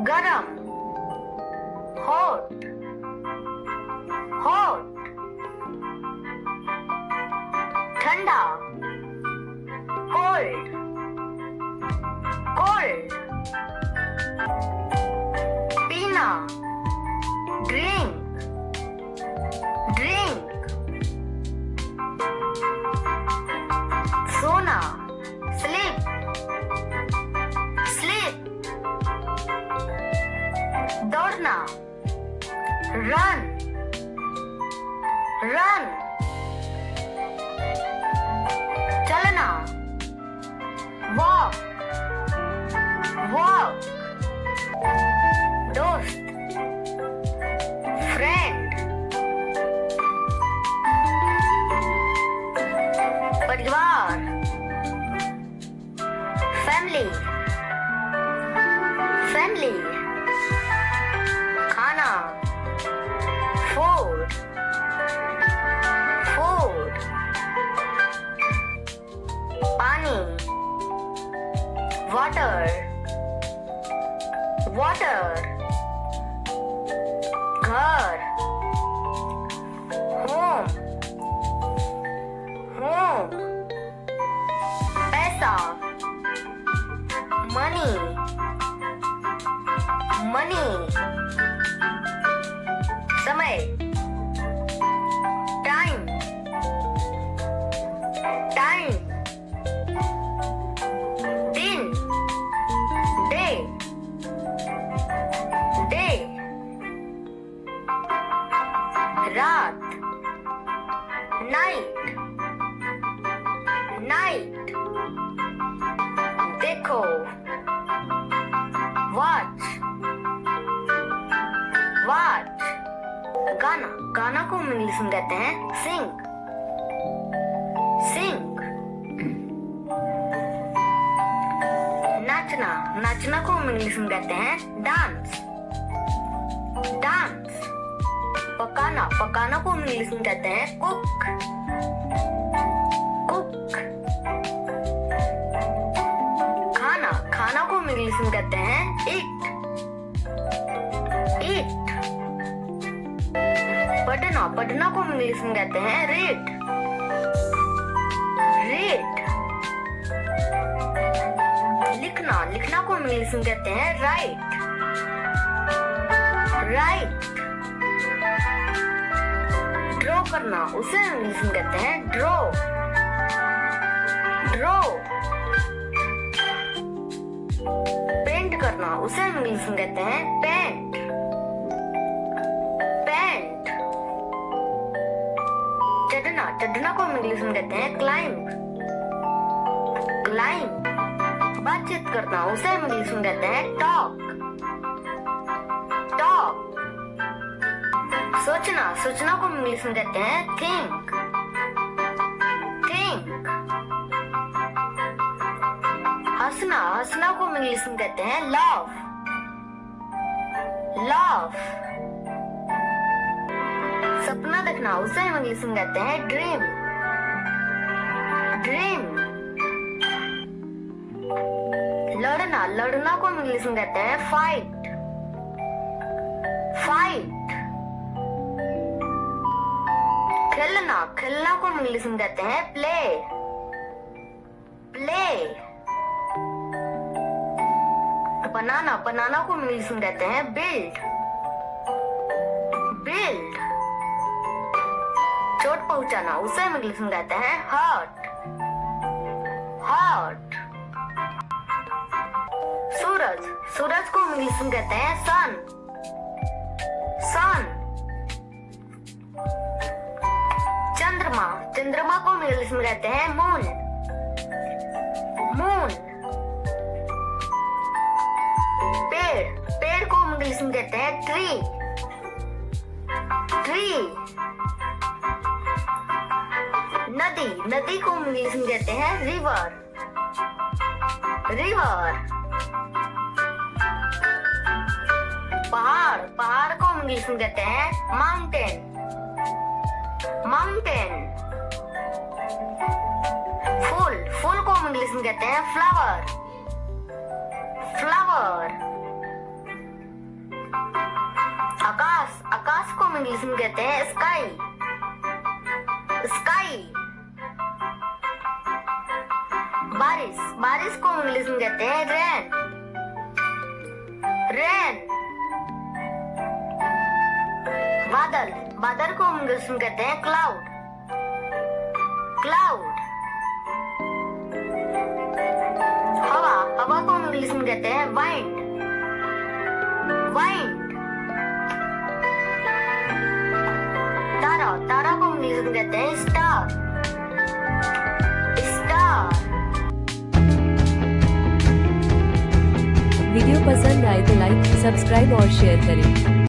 गरम, hot, hot, ठंडा, cold, cold, पीना, drink, drink, सोना, sleep, sleep, दौड़ना, run, run, चलना, walk, walk, दोस्त, friend, परिवार, family, family, खाना, food, food, पानी, water, water, घर, home, home, पैसा, money, money, समय, time, time, दिन, day, day, रात, night, night, देखो, watch, watch, गाना, गाना को हम इंग्लिश में कहते हैं sing, sing, नाचना, नाचना को हम इंग्लिश में कहते हैं dance, dance, पकाना, पकाना को हम इंग्लिश में कहते हैं cook, cook, खाना, खाना को हम इंग्लिश में कहते हैं eat, eat, पढ़ना, पढ़ना को हम इंग्लिश में कहते हैं read, read, लिखना, लिखना को हम इंग्लिश में कहते हैं write, write, ड्रॉ करना, उसे हम इंग्लिश में कहते हैं draw, draw, पेंट करना, उसे हम इंग्लिश में कहते हैं paint, paint, चढ़ना, चढ़ना को हम इंग्लिश में कहते हैं climb, climb, बातचीत करना, उसे हम इंग्लिश में कहते हैं talk, talk, सोचना, सोचना को हम इंग्लिश में कहते हैं think, think, हंसना, हंसना को हम इंग्लिश में कहते हैं laugh, laugh, सपना देखना, उसे हम इंग्लिश में कहते हैं dream, dream, लड़ना, लड़ना को हम इंग्लिश में कहते हैं fight, fight, खेलना, खेलना को हम इंग्लिश में कहते हैं play, play, बनाना, बनाना को हम इंग्लिश में कहते हैं build, build, चोट पहुंचाना, उसे हम इंग्लिश में कहते हैं hurt, hurt, सूरज, सूरज को हम इंग्लिश में कहते हैं sun, sun, चंद्रमा, चंद्रमा को हम इंग्लिश में कहते हैं मून, मून, पेड़, पेड़ को हम इंग्लिश में कहते हैं ट्री, ट्री, नदी, नदी को हम इंग्लिश में कहते हैं रिवर, रिवर, पहाड़, पहाड़ को हम इंग्लिश में कहते हैं माउंटेन, माउंटेन, फूल, फूल को हम इंग्लिश में कहते हैं फ्लावर, फ्लावर, हम इंग्लिश में कहते हैं स्काई। स्काई। बारिश, बारिश को हम इंग्लिश में कहते हैं रेन। रेन। बादल, बादल को हम इंग्लिश में कहते हैं क्लाउड। क्लाउड। हवा, हवा को हम इंग्लिश में कहते हैं वाइंड। वाइंड। तारा, तारा को हम इंग्लिश में कहते हैं स्टार। स्टार। वीडियो पसंद आए तो लाइक, सब्सक्राइब और शेयर करें।